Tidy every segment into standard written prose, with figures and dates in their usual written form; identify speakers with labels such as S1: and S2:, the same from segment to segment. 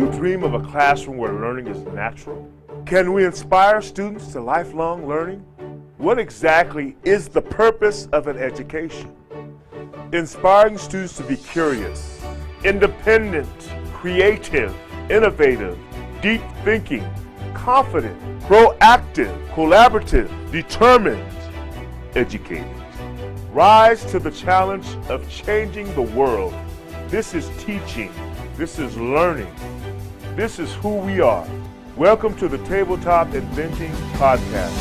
S1: you dream of a classroom where learning is natural? Can we inspire students to lifelong learning? What exactly is the purpose of an education? Inspiring students to be curious, independent, creative, innovative, deep thinking, confident, proactive, collaborative, determined, educated. Rise to the challenge of changing the world. This is teaching. This is learning. This is who we are. Welcome to the Tabletop Inventing Podcast.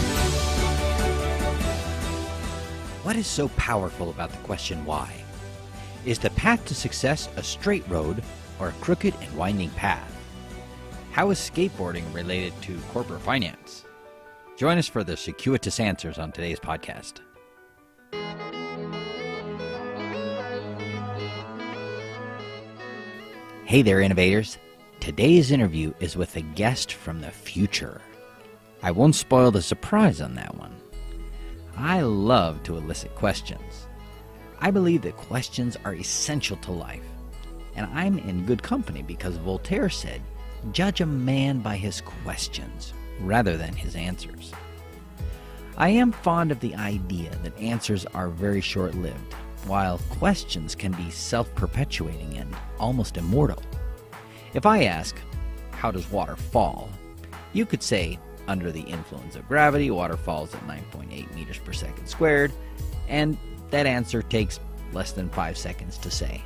S2: What is so powerful about the question why? Is the path to success a straight road or a crooked and winding path? How is skateboarding related to corporate finance? Join us for the circuitous answers on today's podcast. Hey there, innovators. Today's interview is with a guest from the future. I won't spoil the surprise on that one. I love to elicit questions. I believe that questions are essential to life. And I'm in good company because Voltaire said, "Judge a man by his questions rather than his answers." I am fond of the idea that answers are very short-lived, while questions can be self-perpetuating and almost immortal. If I ask, how does water fall? You could say, under the influence of gravity, water falls at 9.8 meters per second squared, and that answer takes less than 5 seconds to say.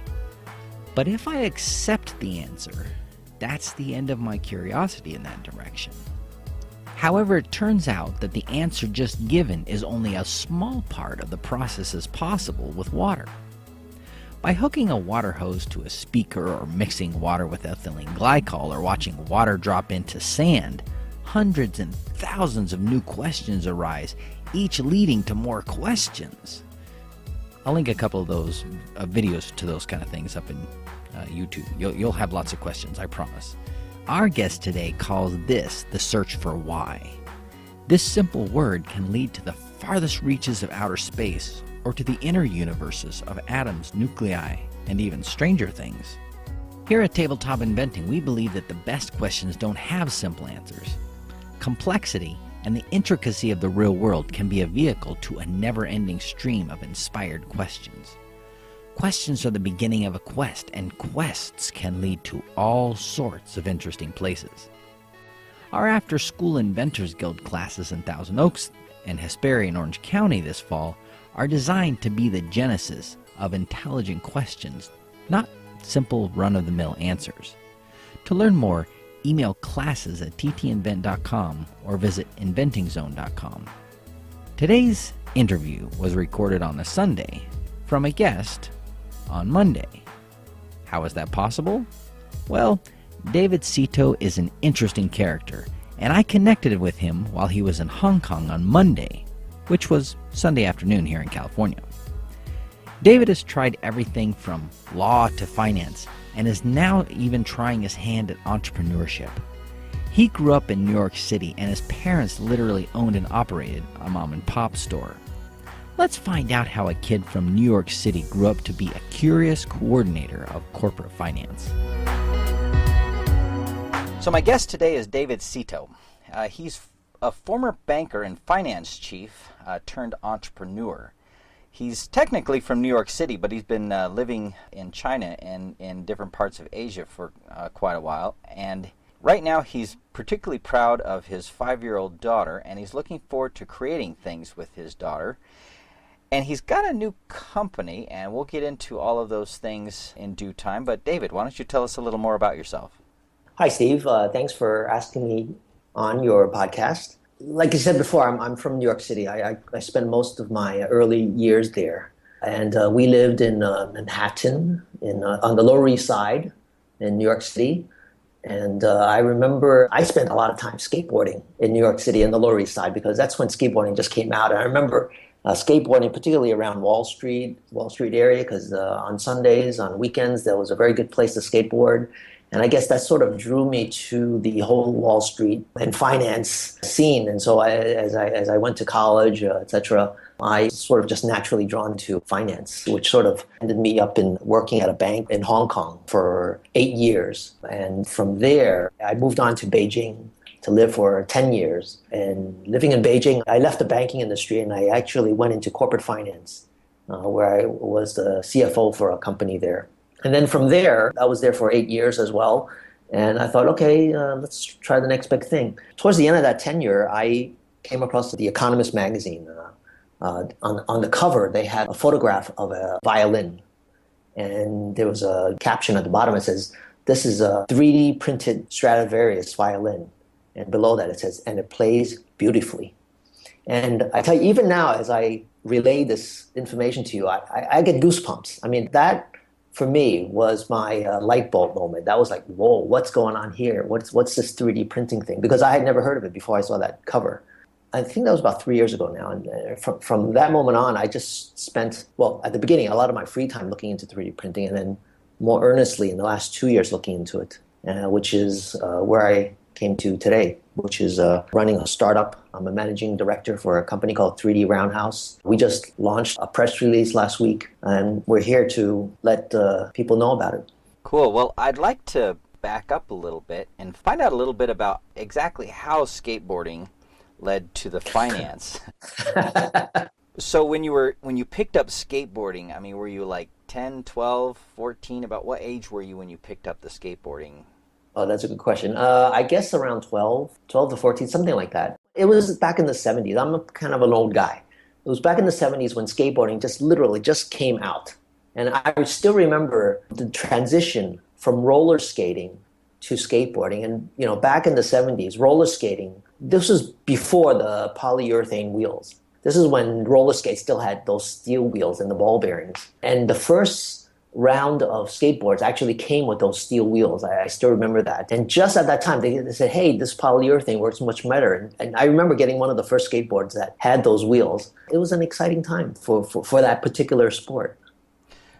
S2: But if I accept the answer, that's the end of my curiosity in that direction. However, it turns out that the answer just given is only a small part of the processes possible with water. By hooking a water hose to a speaker or mixing water with ethylene glycol or watching water drop into sand, hundreds and thousands of new questions arise, each leading to more questions. I'll link a couple of those videos to those kind of things up in YouTube. You'll have lots of questions, I promise. Our guest today calls this the search for why. This simple word can lead to the farthest reaches of outer space or to the inner universes of atoms, nuclei, and even stranger things. Here at Tabletop Inventing, we believe that the best questions don't have simple answers. Complexity and the intricacy of the real world can be a vehicle to a never-ending stream of inspired questions. Questions are the beginning of a quest, and quests can lead to all sorts of interesting places. Our after-school Inventors Guild classes in Thousand Oaks and Hesperia in Orange County this fall are designed to be the genesis of intelligent questions, not simple run-of-the-mill answers. To learn more, email classes@ttinvent.com or visit inventingzone.com. Today's interview was recorded on a Sunday from a guest on Monday. How is that possible? Well, David Seto is an interesting character, and I connected with him while he was in Hong Kong on Monday, which was Sunday afternoon here in California. David has tried everything from law to finance and is now even trying his hand at entrepreneurship. He grew up in New York City, and his parents literally owned and operated a mom-and-pop store. Let's find out how a kid from New York City grew up to be a curious coordinator of corporate finance. So my guest today is David Seto. He's a former banker and finance chief turned entrepreneur. He's technically from New York City, but he's been living in China and in different parts of Asia for quite a while. And right now he's particularly proud of his 5-year-old daughter, and he's looking forward to creating things with his daughter. And he's got a new company, and we'll get into all of those things in due time. But David, why don't you tell us a little more about yourself?
S3: Hi, Steve. Thanks for asking me on your podcast. Like you said before, I'm from New York City. I spent most of my early years there. And we lived in Manhattan, on the Lower East Side in New York City. And I remember I spent a lot of time skateboarding in New York City in the Lower East Side because that's when skateboarding just came out. And I remember skateboarding, particularly around Wall Street area, because on Sundays, on weekends, there was a very good place to skateboard. And I guess that sort of drew me to the whole Wall Street and finance scene. And so as I went to college, et cetera, I sort of just naturally drawn to finance, which sort of ended me up in working at a bank in Hong Kong for 8 years. And from there, I moved on to Beijing to live for 10 years. And living in Beijing, I left the banking industry and I actually went into corporate finance, where I was the CFO for a company there. And then from there, I was there for 8 years as well. And I thought, okay, let's try the next big thing. Towards the end of that tenure, I came across The Economist magazine. On the cover, they had a photograph of a violin. And there was a caption at the bottom that says, "This is a 3D printed Stradivarius violin." And below that it says, "And it plays beautifully." And I tell you, even now, as I relay this information to you, I get goosebumps. I mean, that for me was my light bulb moment. That was like, whoa, what's going on here? What's this 3D printing thing? Because I had never heard of it before I saw that cover. I think that was about 3 years ago now. And from that moment on, I just spent, well, at the beginning, a lot of my free time looking into 3D printing, and then more earnestly in the last 2 years looking into it, which is where I came to today, which is running a startup. I'm a managing director for a company called 3D Roundhouse. We just launched a press release last week, and we're here to let people know about it.
S2: Cool. Well, I'd like to back up a little bit and find out a little bit about exactly how skateboarding led to the finance. So when you picked up skateboarding, I mean, were you like 10, 12, 14? About what age were you when you picked up the skateboarding?
S3: Oh, that's a good question. I guess around 12 to 14, something like that. It was back in the 70s. I'm kind of an old guy. It was back in the 70s when skateboarding literally just came out. And I still remember the transition from roller skating to skateboarding. And, you know, back in the 70s, roller skating, this was before the polyurethane wheels. This is when roller skates still had those steel wheels and the ball bearings. And the first round of skateboards actually came with those steel wheels. I still remember that. And just at that time, they said, hey, this polyurethane works much better. And I remember getting one of the first skateboards that had those wheels. It was an exciting time for that particular sport.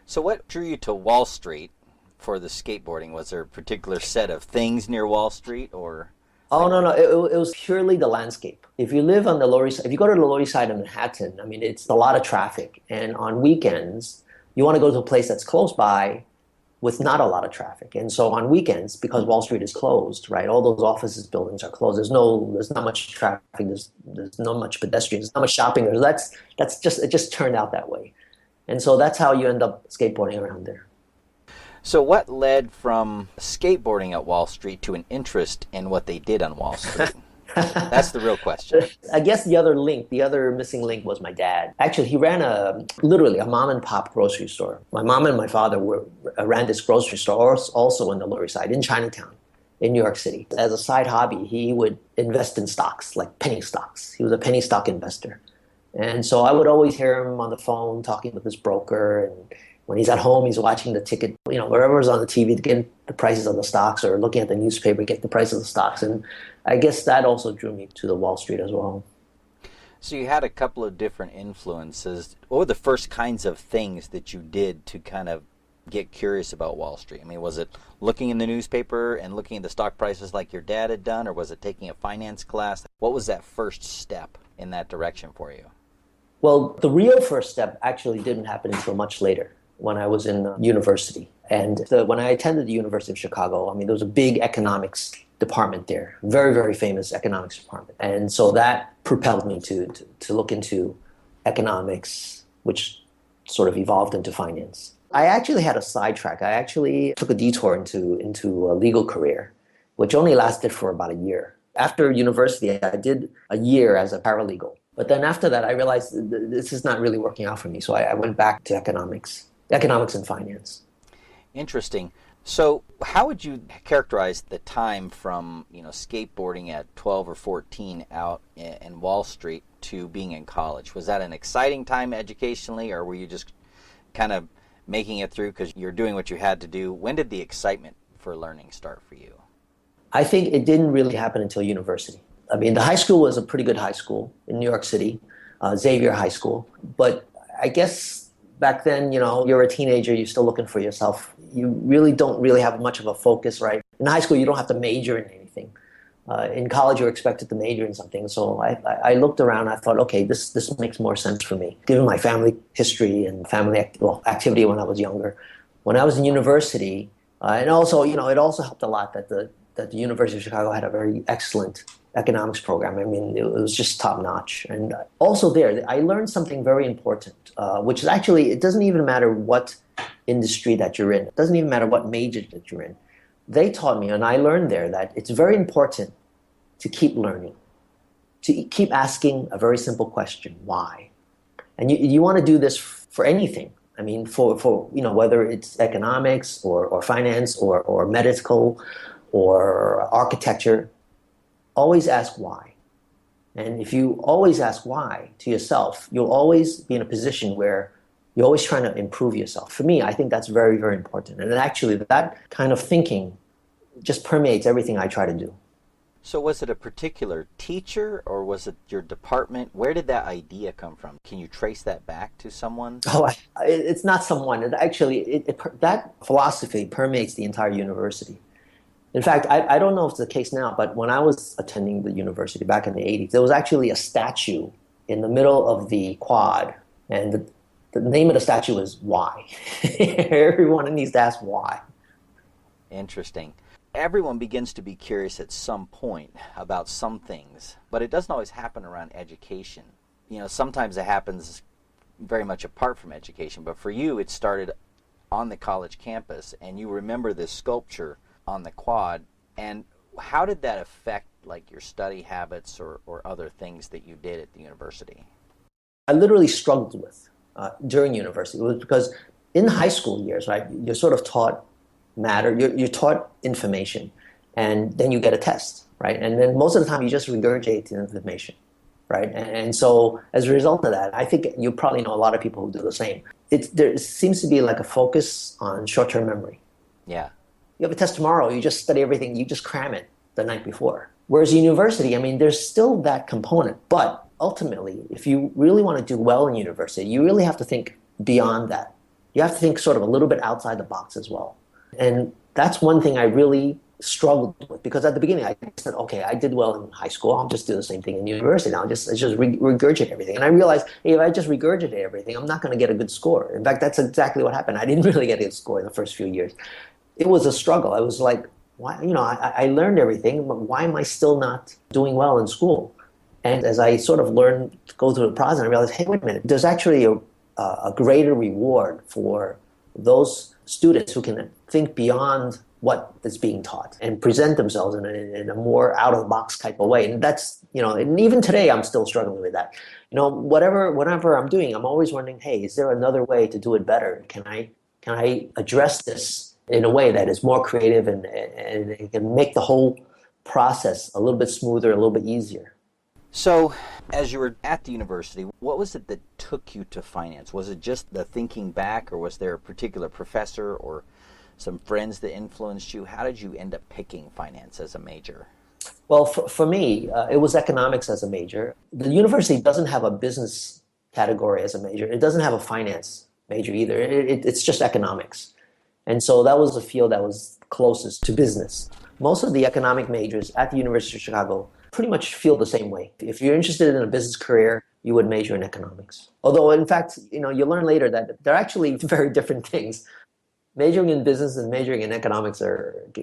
S2: So what drew you to Wall Street for the skateboarding? Was there a particular set of things near Wall Street, or?
S3: Oh, no. It was purely the landscape. If you live on the Lower East Side, if you go to the Lower East Side of Manhattan, I mean, it's a lot of traffic. And on weekends, you want to go to a place that's close by with not a lot of traffic. And so on weekends, because Wall Street is closed, right, all those offices buildings are closed. There's not much traffic. There's not much pedestrians. There's not much shopping. It just turned out that way. And so that's how you end up skateboarding around there.
S2: So what led from skateboarding at Wall Street to an interest in what they did on Wall Street? That's the real question.
S3: I guess the other missing link was my dad. Actually, he ran literally a mom and pop grocery store. My mom and my father ran this grocery store also on the Lower East Side in Chinatown in New York City. As a side hobby, he would invest in stocks, like penny stocks. He was a penny stock investor. And so I would always hear him on the phone talking with his broker, and when he's at home, he's watching the ticket, you know, whatever's on the TV to get the prices of the stocks, or looking at the newspaper to get the price of the stocks. And I guess that also drew me to the Wall Street as well.
S2: So you had a couple of different influences. What were the first kinds of things that you did to kind of get curious about Wall Street? I mean, was it looking in the newspaper and looking at the stock prices like your dad had done, or was it taking a finance class? What was that first step in that direction for you?
S3: Well, the real first step actually didn't happen until much later, when I was in university. And when I attended the University of Chicago, I mean, there was a big economics department there, very, very famous economics department. And so that propelled me to look into economics, which sort of evolved into finance. I actually had a sidetrack. I actually took a detour into a legal career, which only lasted for about a year. After university, I did a year as a paralegal. But then after that, I realized this is not really working out for me. So I went back to economics and finance.
S2: Interesting. So how would you characterize the time from, skateboarding at 12 or 14 out in Wall Street to being in college? Was that an exciting time educationally, or were you just kind of making it through because you're doing what you had to do? When did the excitement for learning start for you?
S3: I think it didn't really happen until university. I mean, the high school was a pretty good high school in New York City, Xavier High School. But I guess back then, you're a teenager, you're still looking for yourself. You really don't have much of a focus, right? In high school, you don't have to major in anything. In college, you're expected to major in something. So I looked around. I thought, okay, this makes more sense for me, given my family history and family activity when I was younger. When I was in university, and also, it also helped a lot that the University of Chicago had a very excellent economics program. I mean, it was just top notch. And also there, I learned something very important, which is actually, it doesn't even matter what industry that you're in. It doesn't even matter what major that you're in. They taught me, and I learned there, that it's very important to keep learning, to keep asking a very simple question, why? And you want to do this for anything. I mean, for whether it's economics or finance or medical or architecture, always ask why. And if you always ask why to yourself, you'll always be in a position where you're always trying to improve yourself. For me, I think that's very, very important. And actually, that kind of thinking just permeates everything I try to do.
S2: So was it a particular teacher or was it your department? Where did that idea come from? Can you trace that back to someone?
S3: Oh, it's not someone. That philosophy permeates the entire university. In fact, I don't know if it's the case now, but when I was attending the university back in the 80s, there was actually a statue in the middle of the quad, and the name of the statue is Why. Everyone needs to ask why.
S2: Interesting. Everyone begins to be curious at some point about some things, but it doesn't always happen around education. Sometimes it happens very much apart from education, but for you, it started on the college campus, and you remember this sculpture on the quad. And how did that affect like your study habits or other things that you did at the university?
S3: I literally struggled with during university. It was because in high school years, right, you're sort of taught matter, you're taught information, and then you get a test, right? And then most of the time you just regurgitate the information, right? And so as a result of that, I think you probably know a lot of people who do the same. There seems to be like a focus on short-term memory.
S2: Yeah.
S3: You have a test tomorrow, you just study everything, you just cram it the night before. Whereas university, I mean, there's still that component, but ultimately, if you really want to do well in university, you really have to think beyond that. You have to think sort of a little bit outside the box as well. And that's one thing I really struggled with, because at the beginning I said, okay, I did well in high school, I'll just do the same thing in university. I'll just regurgitate everything. And I realized, hey, if I just regurgitate everything, I'm not going to get a good score. In fact, that's exactly what happened. I didn't really get a good score in the first few years. It was a struggle. I was like, why? I learned everything, but why am I still not doing well in school? And as I sort of learned to go through the process, I realized, hey, wait a minute, there's actually a greater reward for those students who can think beyond what is being taught and present themselves in a more out-of-the-box type of way. And that's, and even today I'm still struggling with that. Whatever I'm doing, I'm always wondering, hey, is there another way to do it better? Can I address this in a way that is more creative and it can make the whole process a little bit smoother, a little bit easier?
S2: So, as you were at the university, what was it that took you to finance? Was it just the thinking back, or was there a particular professor or some friends that influenced you? How did you end up picking finance as a major?
S3: Well, for me, it was economics as a major. The university doesn't have a business category as a major. It doesn't have a finance major either. It's just economics. And so that was the field that was closest to business. Most of the economic majors at the University of Chicago pretty much feel the same way. If you're interested in a business career, you would major in economics. Although, in fact, you learn later that they're actually very different things. Majoring in business and majoring in economics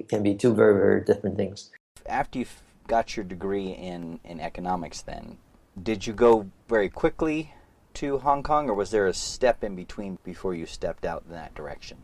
S3: can be two very, very different things.
S2: After you got your degree in economics then, did you go very quickly to Hong Kong, or was there a step in between before you stepped out in that direction?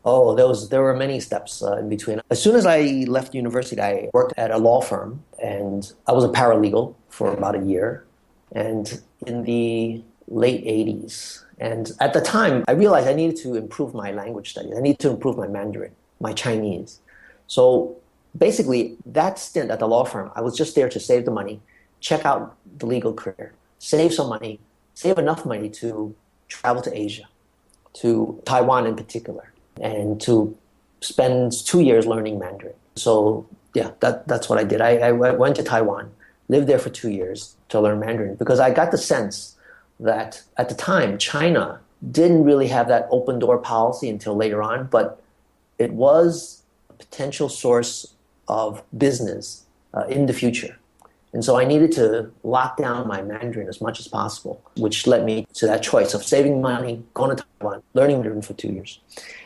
S3: Oh, there were many steps in between. As soon as I left university, I worked at a law firm, and I was a paralegal for about a year, and in the late 80s. And at the time, I realized I needed to improve my language studies. I needed to improve my Mandarin, my Chinese. So basically, that stint at the law firm, I was just there to save the money, check out the legal career, save some money, save enough money to travel to Asia, to Taiwan in particular, and to spend 2 years learning Mandarin. So yeah, that's what I did. I went to Taiwan, lived there for 2 years to learn Mandarin, because I got the sense that at the time, China didn't really have that open door policy until later on, but it was a potential source of business in the future. And so I needed to lock down my Mandarin as much as possible, which led me to that choice of saving money, going to Taiwan, learning Mandarin for 2 years.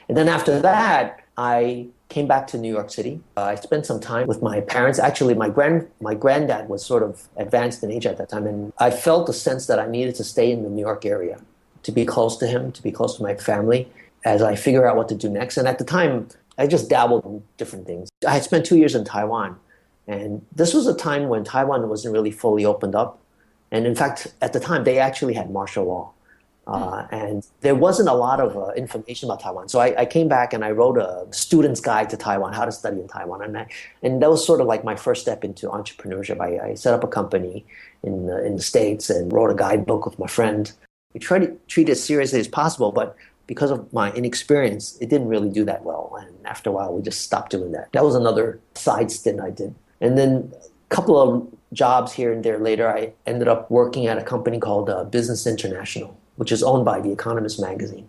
S3: And then after that, I came back to New York City. I spent some time with my parents. Actually, my granddad was sort of advanced in age at that time, and I felt a sense that I needed to stay in the New York area to be close to him, to be close to my family, as I figure out what to do next. And at the time, I just dabbled in different things. I had spent 2 years in Taiwan. And this was a time when Taiwan wasn't really fully opened up. And in fact, at the time, they actually had martial law. And there wasn't a lot of information about Taiwan. So I came back and I wrote a student's guide to Taiwan, how to study in Taiwan. And that was sort of like my first step into entrepreneurship. I set up a company in the States and wrote a guidebook with my friend. We tried to treat it as seriously as possible, but because of my inexperience, it didn't really do that well. And after a while, we just stopped doing that. That was another side stint I did. And then a couple of jobs here and there later, I ended up working at a company called Business International, which is owned by The Economist magazine.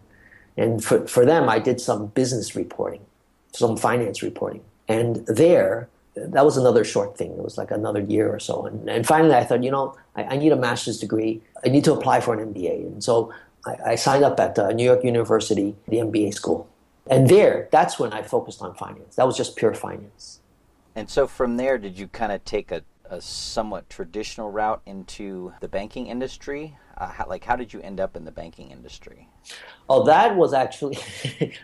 S3: And for them, I did some business reporting, some finance reporting. And there, that was another short thing. It was like another year or so. And finally, I thought, I need a master's degree. I need to apply for an MBA. And so I signed up at New York University, the MBA school. And that's when I focused on finance. That was just pure finance.
S2: And so from there, did you kind of take a somewhat traditional route into the banking industry? How did you end up in the banking industry?
S3: Oh, that was actually,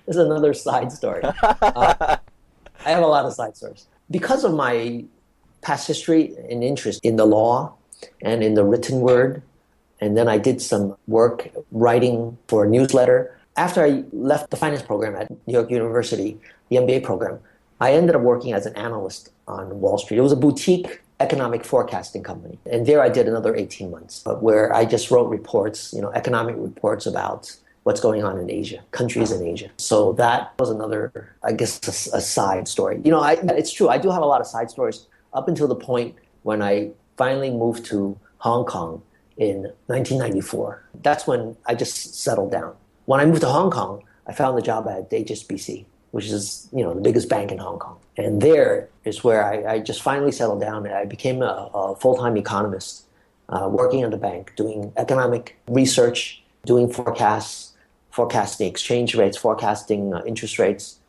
S3: there's another side story. I have a lot of side stories. Because of my past history and interest in the law and in the written word, and then I did some work writing for a newsletter. After I left the finance program at New York University, the MBA program, I ended up working as an analyst on Wall Street. It was a boutique economic forecasting company. And there I did another 18 months where I just wrote reports, economic reports about what's going on in Asia, countries in Asia. So that was another, I guess, a side story. It's true, I do have a lot of side stories up until the point when I finally moved to Hong Kong in 1994. That's when I just settled down. When I moved to Hong Kong, I found a job at HSBC, which is the biggest bank in Hong Kong. And there is where I just finally settled down. I became a full-time economist working at the bank, doing economic research, doing forecasts, forecasting exchange rates, forecasting interest rates,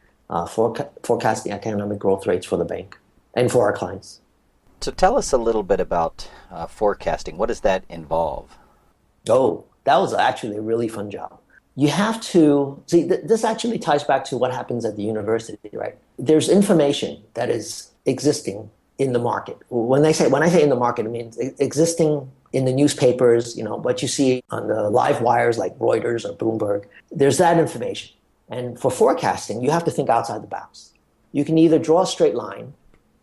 S3: forecasting economic growth rates for the bank and for our clients.
S2: So tell us a little bit about forecasting. What does that involve?
S3: Oh, that was actually a really fun job. You have to see, this actually ties back to what happens at the university, right? There's information that is existing in the market. When I say in the market, I mean existing in the newspapers, what you see on the live wires like Reuters or Bloomberg. There's that information. And for forecasting, you have to think outside the box. You can either draw a straight line,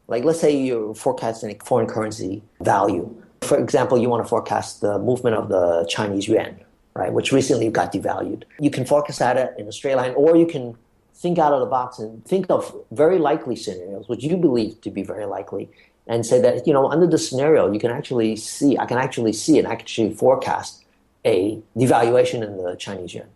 S3: like let's say you're forecasting foreign currency value. For example, you want to forecast the movement of the Chinese yuan, right, which recently got devalued. You can focus at it in a straight line, or you can think out of the box and think of very likely scenarios, which you believe to be very likely, and say that, under the scenario, I can actually see and actually forecast a devaluation in the Chinese yuan,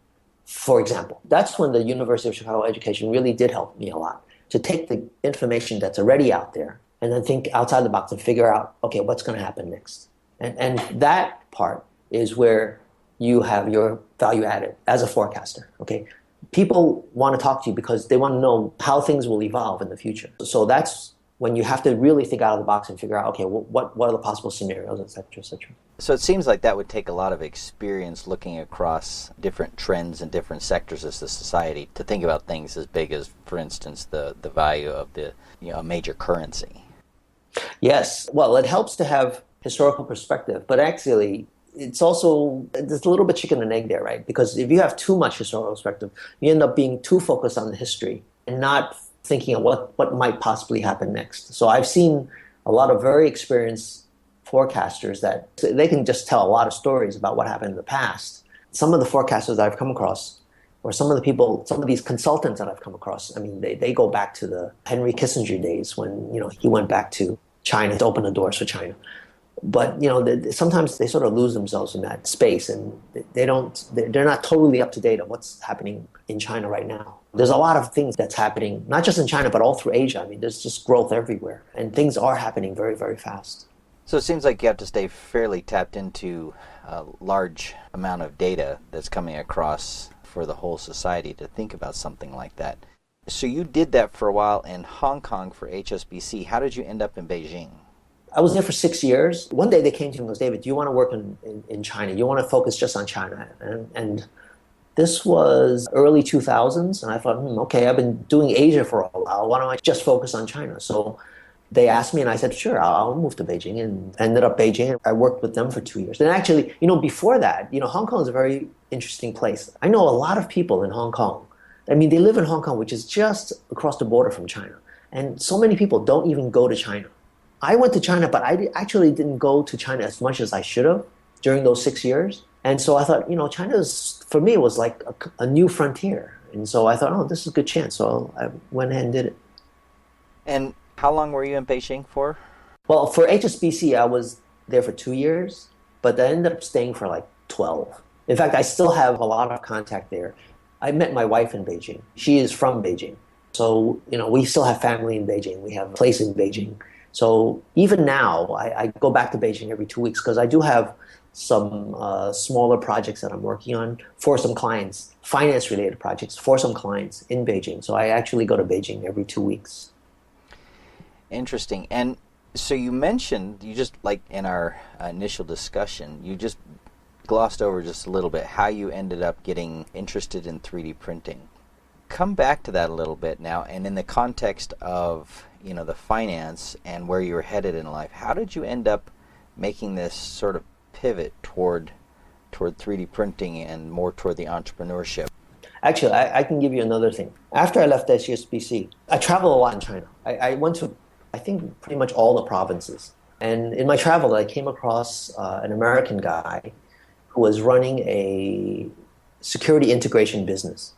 S3: for example. That's when the University of Chicago education really did help me a lot, to take the information that's already out there and then think outside the box and figure out, okay, what's going to happen next? And that part is where you have your value added as a forecaster, okay? People want to talk to you because they want to know how things will evolve in the future. So that's when you have to really think out of the box and figure out, okay, what are the possible scenarios, et cetera, et cetera.
S2: So it seems like that would take a lot of experience looking across different trends and different sectors of the society to think about things as big as, for instance, the value of the major currency.
S3: Yes. Well, it helps to have historical perspective, but actually there's a little bit chicken and egg there, right? Because if you have too much historical perspective, you end up being too focused on the history and not thinking of what might possibly happen next. So I've seen a lot of very experienced forecasters that they can just tell a lot of stories about what happened in the past. Some of the forecasters that I've come across, or some of these consultants that I've come across, I mean, they go back to the Henry Kissinger days when he went back to China to open the doors for China. But sometimes they sort of lose themselves in that space, and they're not totally up to date on what's happening in China right now. There's a lot of things that's happening, not just in China, but all through Asia. I mean, there's just growth everywhere, and things are happening very, very fast.
S2: So it seems like you have to stay fairly tapped into a large amount of data that's coming across for the whole society to think about something like that. So you did that for a while in Hong Kong for HSBC. How did you end up in Beijing?
S3: I was there for 6 years. One day they came to me and goes, David, do you want to work in China? You want to focus just on China? And this was early 2000s. And I thought, okay, I've been doing Asia for a while. Why don't I just focus on China? So they asked me and I said, sure, I'll move to Beijing, and ended up Beijing. I worked with them for 2 years. And actually, before that, Hong Kong is a very interesting place. I know a lot of people in Hong Kong. I mean, they live in Hong Kong, which is just across the border from China. And so many people don't even go to China. I went to China, but I actually didn't go to China as much as I should have during those 6 years. And so I thought, China for me, was like a new frontier. And so I thought, oh, this is a good chance. So I went ahead and did it.
S2: And how long were you in Beijing for?
S3: Well, for HSBC, I was there for 2 years, but I ended up staying for like 12. In fact, I still have a lot of contact there. I met my wife in Beijing. She is from Beijing. So, we still have family in Beijing. We have a place in Beijing. So even now, I go back to Beijing every 2 weeks because I do have some smaller projects that I'm working on for some clients, finance-related projects for some clients in Beijing. So I actually go to Beijing every 2 weeks.
S2: Interesting. And so you mentioned, you just, like in our initial discussion, you just glossed over just a little bit how you ended up getting interested in 3D printing. Come back to that a little bit now, and in the context of the finance and where you're headed in life, how did you end up making this sort of pivot toward 3D printing and more toward the entrepreneurship?
S3: Actually, I can give you another thing. After I left HSBC, I traveled a lot in China. I went to, I think, pretty much all the provinces. And in my travel, I came across an American guy who was running a security integration business.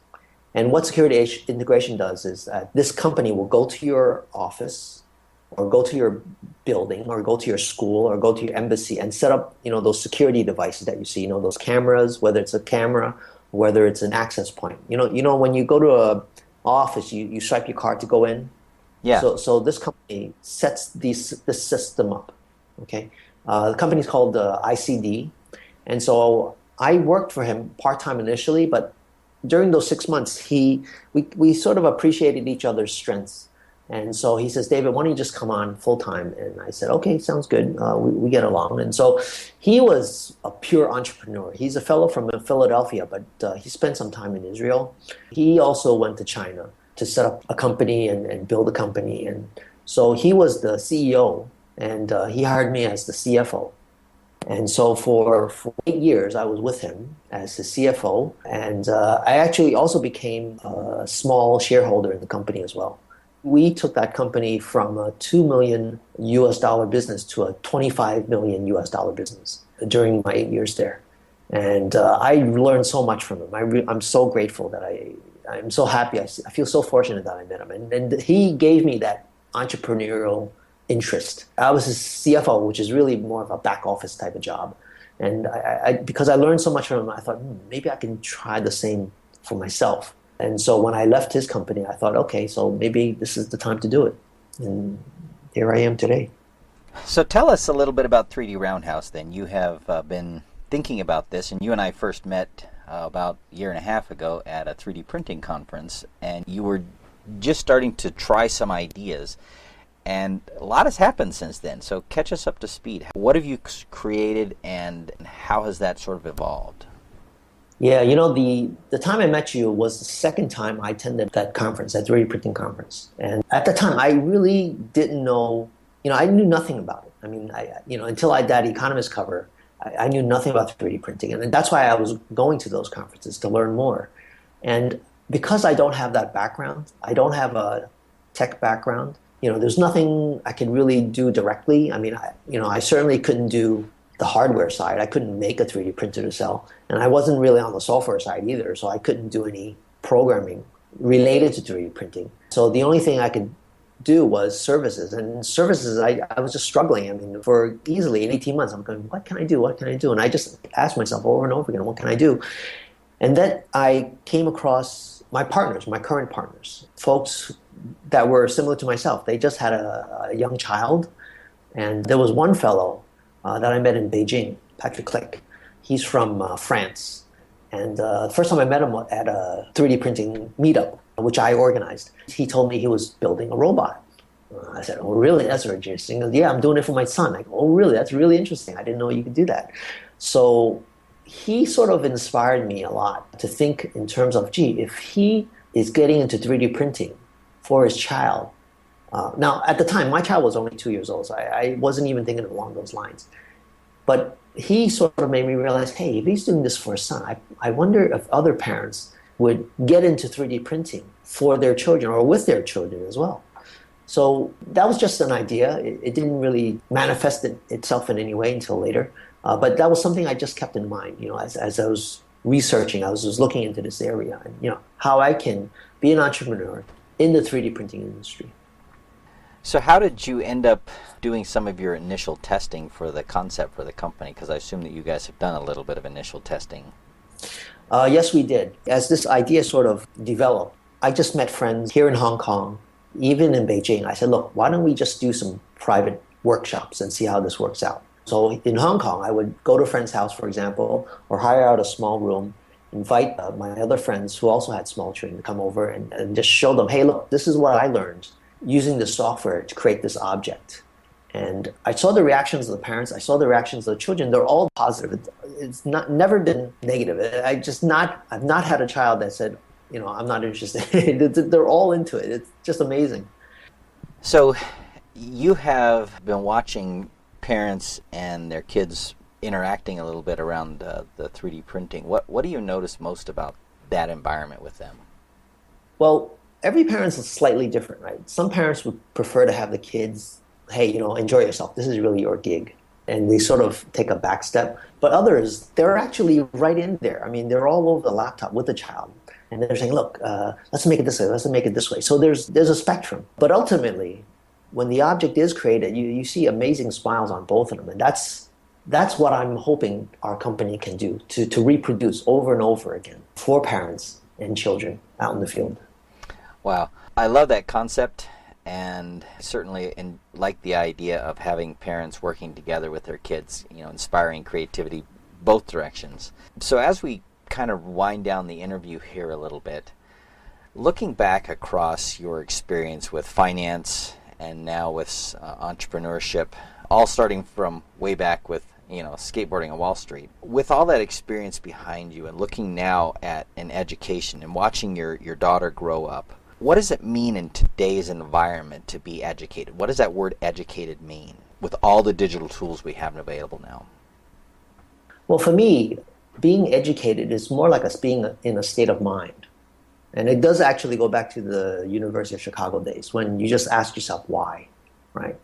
S3: And what security integration does is that this company will go to your office or go to your building or go to your school or go to your embassy and set up, those security devices that you see, those cameras, whether it's a camera, whether it's an access point. When you go to a office, you swipe your card to go in.
S2: Yeah.
S3: So this company sets this system up. Okay. The company's called ICD. And so I worked for him part-time initially, but during those 6 months, we sort of appreciated each other's strengths. And so he says, David, why don't you just come on full-time? And I said, okay, sounds good. We get along. And so he was a pure entrepreneur. He's a fellow from Philadelphia, but he spent some time in Israel. He also went to China to set up a company and build a company. And so he was the CEO, and he hired me as the CFO. And so for 8 years, I was with him as the CFO. And I actually also became a small shareholder in the company as well. We took that company from a $2 million business to a $25 million business during my 8 years there. And I learned so much from him. I'm so grateful that I'm so happy. I feel so fortunate that I met him. And he gave me that entrepreneurial interest. I was his CFO, which is really more of a back office type of job. And because I learned so much from him, I thought, maybe I can try the same for myself. And so when I left his company, I thought, okay, so maybe this is the time to do it. And here I am today.
S2: So tell us a little bit about 3D Roundhouse then. You have been thinking about this, and you and I first met about a year and a half ago at a 3D printing conference, and you were just starting to try some ideas. And a lot has happened since then, so catch us up to speed. What have you created, and how has that sort of evolved?
S3: Yeah, the time I met you was the second time I attended that conference, that 3D printing conference. And at the time, I really didn't know, I knew nothing about it. I mean, until I did that Economist cover, I knew nothing about 3D printing. And that's why I was going to those conferences, to learn more. And because I don't have that background, I don't have a tech background, there's nothing I could really do directly. I mean, I certainly couldn't do the hardware side. I couldn't make a 3D printer to sell. And I wasn't really on the software side either, so I couldn't do any programming related to 3D printing. So the only thing I could do was services. And services, I was just struggling. I mean, for easily 18 months, I'm going, what can I do? What can I do? And I just asked myself over and over again, what can I do? And then I came across my partners, my current partners, folks that were similar to myself. They just had a young child. And there was one fellow that I met in Beijing, Patrick Click. He's from France. And the first time I met him at a 3D printing meetup, which I organized, he told me he was building a robot. I said, oh, really? That's very interesting. He goes, yeah, I'm doing it for my son. I go, oh, really? That's really interesting. I didn't know you could do that. So he sort of inspired me a lot to think in terms of, gee, if he is getting into 3D printing for his child. Now, at the time, my child was only 2 years old, so I wasn't even thinking along those lines. But he sort of made me realize, hey, if he's doing this for his son, I wonder if other parents would get into 3D printing for their children or with their children as well. So that was just an idea. It didn't really manifest itself in any way until later. But that was something I just kept in mind, as I was researching, I was looking into this area and, how I can be an entrepreneur in the 3D printing industry.
S2: So how did you end up doing some of your initial testing for the concept for the company? Because I assume that you guys have done a little bit of initial testing.
S3: Yes, we did. As this idea sort of developed, I just met friends here in Hong Kong, even in Beijing. I said, look, why don't we just do some private workshops and see how this works out? So in Hong Kong, I would go to a friend's house, for example, or hire out a small room, invite my other friends who also had small children to come over and just show them, hey, look, this is what I learned using the software to create this object. And I saw the reactions of the parents, I saw the reactions of the children, they're all positive. It's never been negative. I've not had a child that said, I'm not interested. They're all into it. It's just amazing.
S2: So you have been watching parents and their kids interacting a little bit around the 3D printing. What do you notice most about that environment with them?
S3: Well, every parent's slightly different, right? Some parents would prefer to have the kids, hey, enjoy yourself. This is really your gig. And they sort of take a back step. But others, they're actually right in there. I mean, they're all over the laptop with the child. And they're saying, look, let's make it this way. Let's make it this way. So there's a spectrum. But ultimately, when the object is created, you see amazing smiles on both of them. And that's what I'm hoping our company can do, to reproduce over and over again for parents and children out in the field.
S2: Wow. I love that concept, and certainly like the idea of having parents working together with their kids, inspiring creativity both directions. So as we kind of wind down the interview here a little bit, looking back across your experience with finance and now with entrepreneurship, all starting from way back with skateboarding on Wall Street, with all that experience behind you and looking now at an education and watching your daughter grow up, what does it mean in today's environment to be educated? What does that word educated mean with all the digital tools we have available now?
S3: Well, for me, being educated is more like us being in a state of mind. And it does actually go back to the University of Chicago days when you just ask yourself why, right?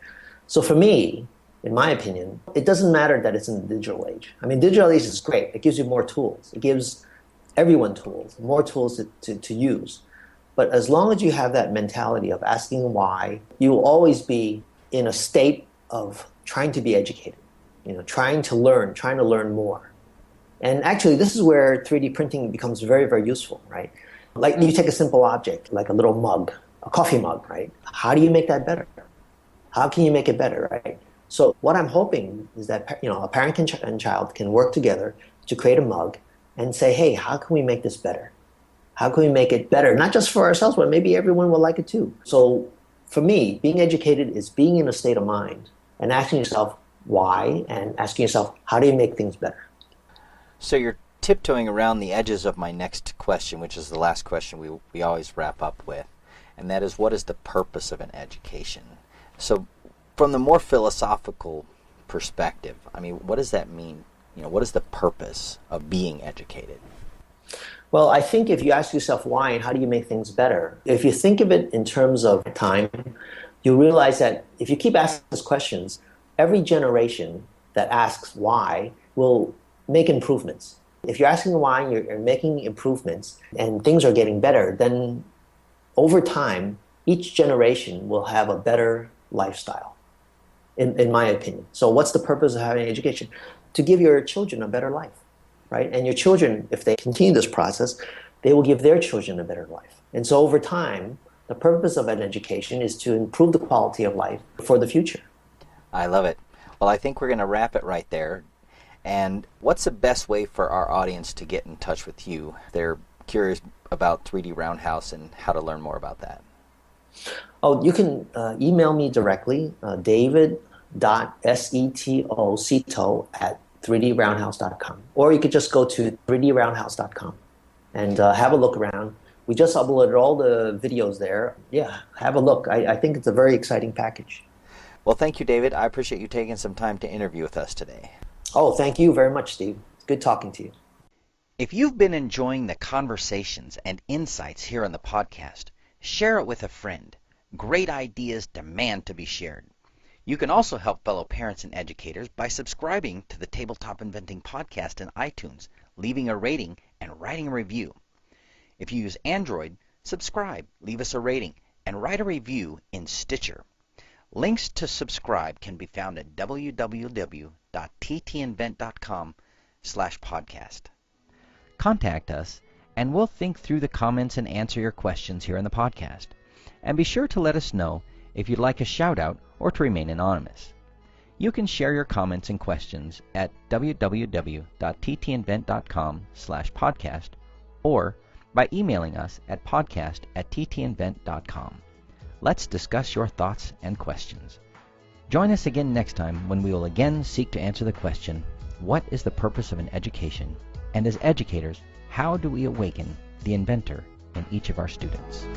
S3: So for me, in my opinion, it doesn't matter that it's in the digital age. I mean, digital age is great. It gives you more tools. It gives everyone tools, more tools to use. But as long as you have that mentality of asking why, you will always be in a state of trying to be educated, trying to learn more. And actually, this is where 3D printing becomes very, very useful, right? Like you take a simple object, like a little mug, a coffee mug, right? How do you make that better? How can you make it better, right? So what I'm hoping is that a parent and child can work together to create a mug and say, hey, how can we make this better? How can we make it better? Not just for ourselves, but maybe everyone will like it too. So for me, being educated is being in a state of mind and asking yourself why and asking yourself, how do you make things better?
S2: So you're tiptoeing around the edges of my next question, which is the last question we always wrap up with, and that is, what is the purpose of an education? So from the more philosophical perspective, I mean, what does that mean? What is the purpose of being educated?
S3: Well, I think if you ask yourself why and how do you make things better, if you think of it in terms of time, you realize that if you keep asking those questions, every generation that asks why will make improvements. If you're asking why and you're making improvements and things are getting better, then over time, each generation will have a better lifestyle, in my opinion. So what's the purpose of having education? To give your children a better life, right? And your children, if they continue this process, they will give their children a better life. And so over time, the purpose of an education is to improve the quality of life for the future.
S2: I love it. Well, I think we're going to wrap it right there. And what's the best way for our audience to get in touch with you? They're curious about 3D Roundhouse and how to learn more about that.
S3: Oh, you can email me directly, david.seto at 3droundhouse.com. Or you could just go to 3droundhouse.com and have a look around. We just uploaded all the videos there. Yeah, have a look. I think it's a very exciting package.
S2: Well, thank you, David. I appreciate you taking some time to interview with us today.
S3: Oh, thank you very much, Steve. It's good talking to you.
S2: If you've been enjoying the conversations and insights here on the podcast, share it with a friend. Great ideas demand to be shared. You can also help fellow parents and educators by subscribing to the Tabletop Inventing Podcast in iTunes, leaving a rating, and writing a review. If you use Android, subscribe, leave us a rating, and write a review in Stitcher. Links to subscribe can be found at www.ttinvent.com/podcast. Contact us, and we'll think through the comments and answer your questions here in the podcast. And be sure to let us know if you'd like a shout-out or to remain anonymous. You can share your comments and questions at www.ttinvent.com/podcast or by emailing us at podcast@ttinvent.com. Let's discuss your thoughts and questions. Join us again next time when we will again seek to answer the question, what is the purpose of an education? And as educators, how do we awaken the inventor in each of our students?